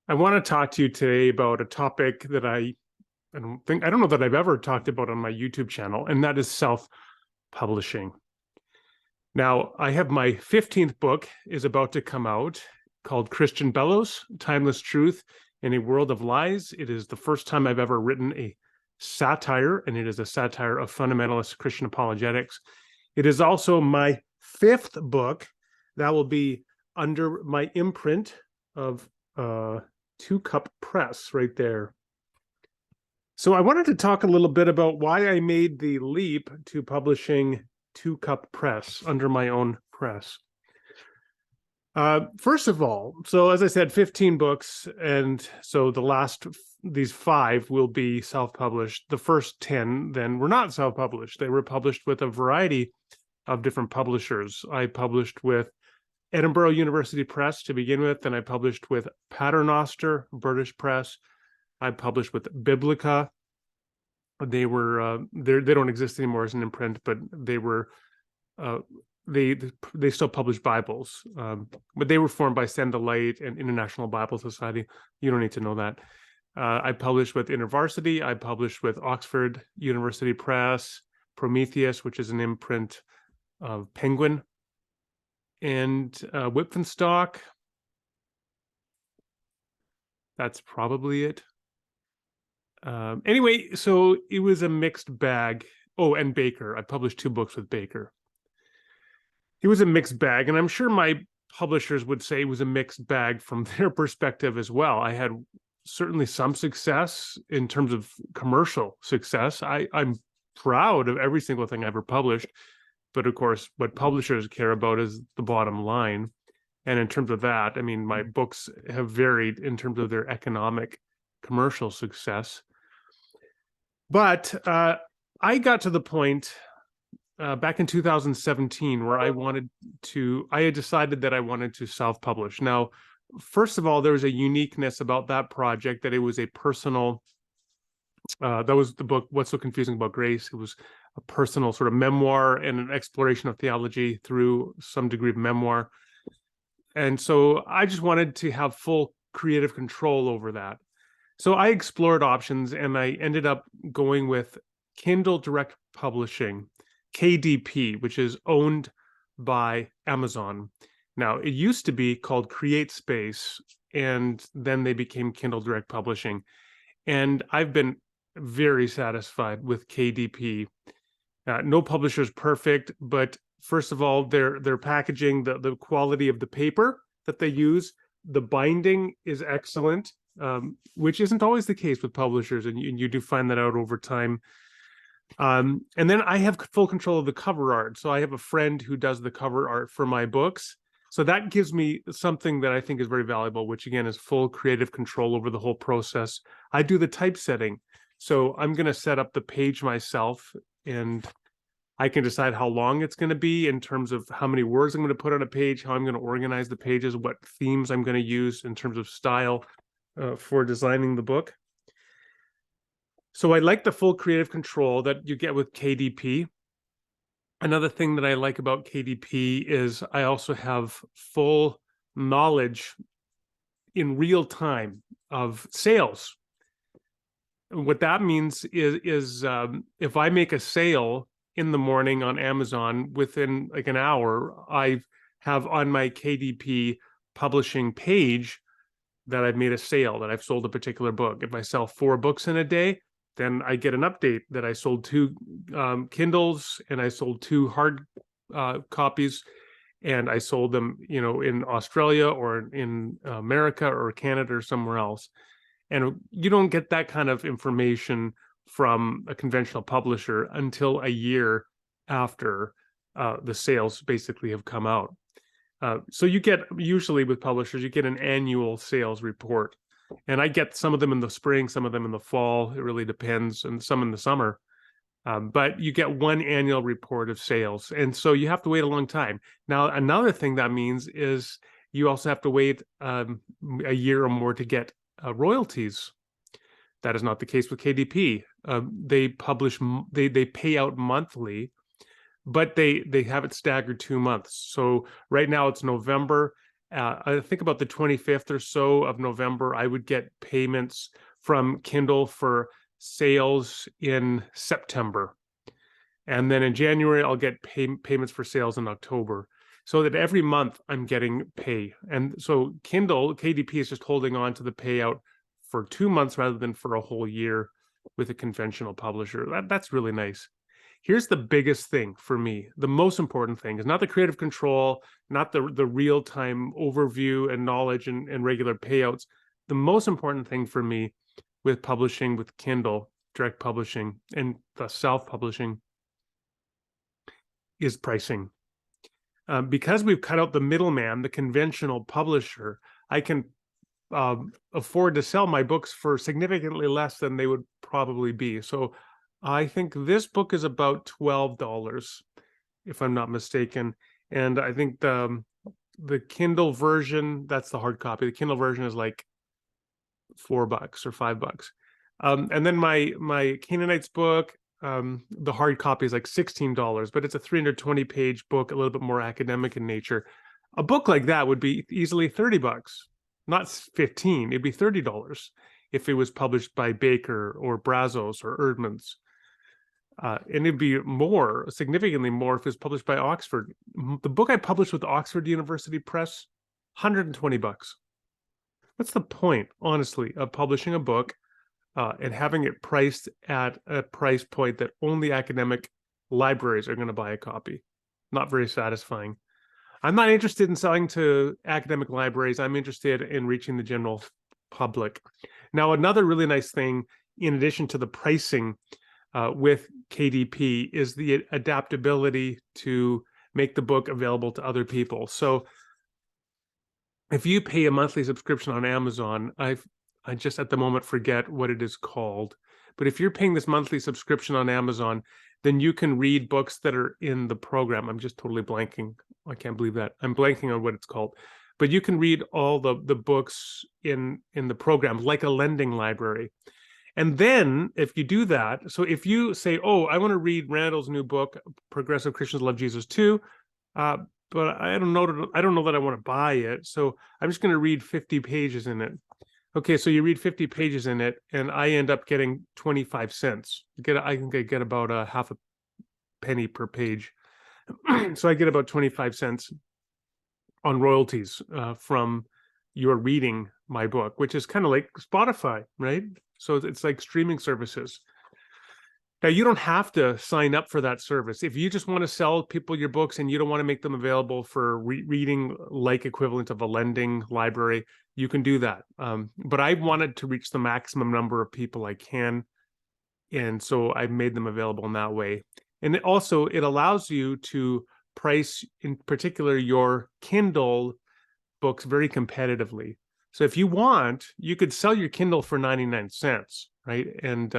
I want to talk to you today about a topic that I don't know that I've ever talked about on my YouTube channel, and that is self-publishing. Now, I have my 15th book is about to come out called Christian Bellows, Timeless Truth in a World of Lies. It is the first time I've ever written a satire, and it is a satire of fundamentalist Christian apologetics. It is also my 5th book that will be under my imprint of Two Cup Press right there. So I wanted to talk a little bit about why I made the leap to publishing Two Cup Press under my own press. First of all, so as I said, 15 books, and so these 5 will be self-published. The first 10 then were not self-published. They were published with a variety of different publishers. I published with Edinburgh University Press to begin with, then I published with Paternoster, British Press. I published with Biblica. They were they don't exist anymore as an imprint, but they were they still publish Bibles, but they were formed by Send the Light and International Bible Society. You don't need to know that. I published with InterVarsity. I published with Oxford University Press, Prometheus, which is an imprint of Penguin, and Whipfenstock. That's probably it. Anyway, so it was a mixed bag. Oh, and Baker. I published 2 books with Baker. It was a mixed bag, and I'm sure my publishers would say it was a mixed bag from their perspective as well. I had certainly some success in terms of commercial success. I'm proud of every single thing I ever published, but of course, what publishers care about is the bottom line. And in terms of that, I mean, my books have varied in terms of their economic commercial success. But I got to the point back in 2017 where I had decided that I wanted to self-publish. Now, first of all, there was a uniqueness about that project that it was a personal, that was the book, What's So Confusing About Grace? It was a personal sort of memoir and an exploration of theology through some degree of memoir. And so I just wanted to have full creative control over that. So I explored options, and I ended up going with Kindle Direct Publishing, KDP, which is owned by Amazon. Now, it used to be called CreateSpace, and then they became Kindle Direct Publishing. And I've been very satisfied with KDP. No publisher is perfect, but first of all, their packaging, the quality of the paper that they use, the binding is excellent, which isn't always the case with publishers, and you do find that out over time. And then I have full control of the cover art. So I have a friend who does the cover art for my books. So that gives me something that I think is very valuable, which again is full creative control over the whole process. I do the typesetting. So I'm going to set up the page myself, and I can decide how long it's going to be in terms of how many words I'm going to put on a page, how I'm going to organize the pages, what themes I'm going to use in terms of style for designing the book. So I like the full creative control that you get with KDP. Another thing that I like about KDP is I also have full knowledge in real time of sales. What that means is if I make a sale in the morning on Amazon, within like an hour, I have on my KDP publishing page that I've made a sale, that I've sold a particular book. If I sell 4 books in a day, then I get an update that I sold 2 Kindles, and I sold 2 hard copies, and I sold them, in Australia or in America or Canada or somewhere else. And you don't get that kind of information from a conventional publisher until a year after the sales basically have come out. So you get, usually with publishers, you get an annual sales report. And I get some of them in the spring, some of them in the fall. It really depends, and some in the summer. But you get one annual report of sales. And so you have to wait a long time. Now, another thing that means is you also have to wait a year or more to get royalties. That is not the case with KDP. They pay out monthly, but they have it staggered 2 months. So right now it's November. I think about the 25th or so of November, I would get payments from Kindle for sales in September. And then in January, I'll get payments for sales in October. So that every month I'm getting pay. And so Kindle, KDP is just holding on to the payout for 2 months rather than for a whole year with a conventional publisher. That's really nice. Here's the biggest thing for me. The most important thing is not the creative control, not the real-time overview and knowledge and regular payouts. The most important thing for me with publishing with Kindle, direct publishing, and the self-publishing is pricing. Because we've cut out the middleman, the conventional publisher, I can afford to sell my books for significantly less than they would probably be. So I think this book is about $12, if I'm not mistaken. And I think the Kindle version, that's the hard copy. The Kindle version is like $4 or $5. And then my Canaanites book, the hard copy is like $16, but it's a 320-page book, a little bit more academic in nature. A book like that would be easily $30, not 15. It'd be $30 if it was published by Baker or Brazos or Erdmans. And it'd be more, significantly more, if it was published by Oxford. The book I published with Oxford University Press, $120. What's the point, honestly, of publishing a book and having it priced at a price point that only academic libraries are going to buy a copy? Not very satisfying. I'm not interested in selling to academic libraries. I'm interested in reaching the general public. Now, another really nice thing, in addition to the pricing with KDP, is the adaptability to make the book available to other people. So if you pay a monthly subscription on Amazon, I just at the moment forget what it is called. But if you're paying this monthly subscription on Amazon, then you can read books that are in the program. I'm just totally blanking. I can't believe that. I'm blanking on what it's called. But you can read all the books in the program, like a lending library. And then if you do that, so if you say, oh, I want to read Randall's new book, Progressive Christians Love Jesus Too, but I don't know that I want to buy it. So I'm just going to read 50 pages in it. Okay, so you read 50 pages in it, and I end up getting 25 cents. I can get about a half a penny per page. So I get about 25 cents on royalties from your reading my book, which is kind of like Spotify, right? So it's like streaming services. Now, you don't have to sign up for that service. If you just want to sell people your books and you don't want to make them available for reading like equivalent of a lending library, you can do that. But I wanted to reach the maximum number of people I can. And so I made them available in that way. And it allows you to price, in particular, your Kindle books very competitively. So if you want, you could sell your Kindle for 99 cents, right? And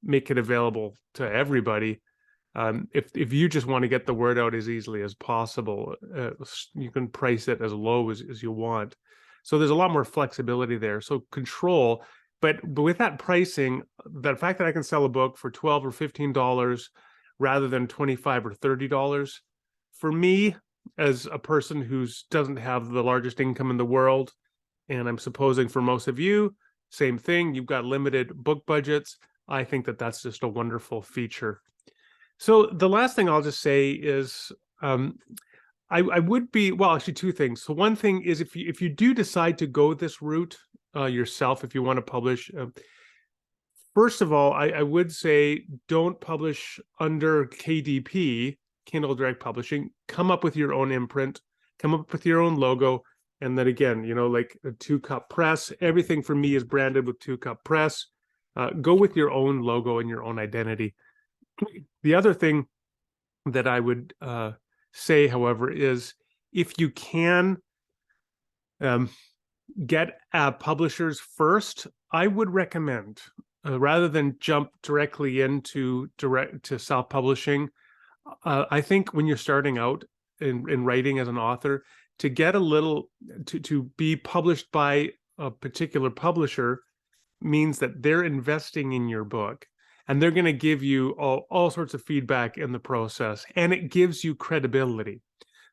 make it available to everybody. If you just want to get the word out as easily as possible, you can price it as low as you want. So there's a lot more flexibility there. So control, but with that pricing, the fact that I can sell a book for $12 or $15 rather than $25 or $30, for me, as a person who doesn't have the largest income in the world, and I'm supposing for most of you, same thing, you've got limited book budgets, I think that that's just a wonderful feature. So the last thing I'll just say is I would be, well, actually two things. So one thing is if you do decide to go this route yourself, if you want to publish, first of all, I would say don't publish under KDP, Kindle Direct Publishing. Come up with your own imprint, come up with your own logo. And then again, like a 2-Cup Press, everything for me is branded with 2-Cup Press. Go with your own logo and your own identity. The other thing that I would say, however, is if you can get publishers first, I would recommend, rather than jump directly into self-publishing, I think when you're starting out in writing as an author, to get a little, to be published by a particular publisher means that they're investing in your book and they're going to give you all sorts of feedback in the process, and it gives you credibility.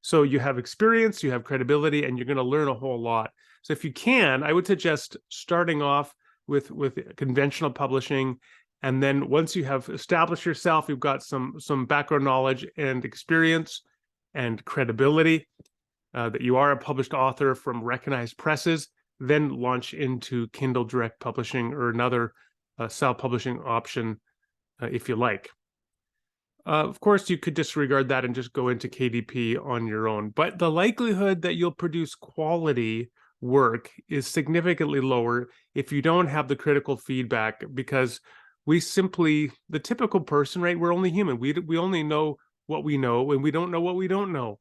So you have experience, you have credibility, and you're going to learn a whole lot. So if you can, I would suggest starting off with conventional publishing. And then once you have established yourself, you've got some background knowledge and experience and credibility, that you are a published author from recognized presses, then launch into Kindle Direct Publishing or another self-publishing option if you like. Of course, you could disregard that and just go into KDP on your own. But the likelihood that you'll produce quality work is significantly lower if you don't have the critical feedback, because the typical person, right? We're only human. We only know what we know, and we don't know what we don't know.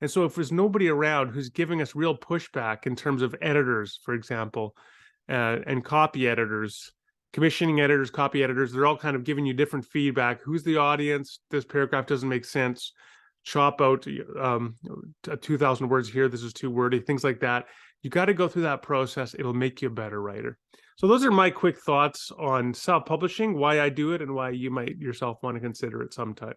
And so if there's nobody around who's giving us real pushback in terms of editors, for example, and copy editors, commissioning editors, copy editors, they're all kind of giving you different feedback. Who's the audience? This paragraph doesn't make sense. Chop out 2,000 words here. This is too wordy, things like that. You got to go through that process. It'll make you a better writer. So those are my quick thoughts on self-publishing, why I do it, and why you might yourself want to consider it sometime.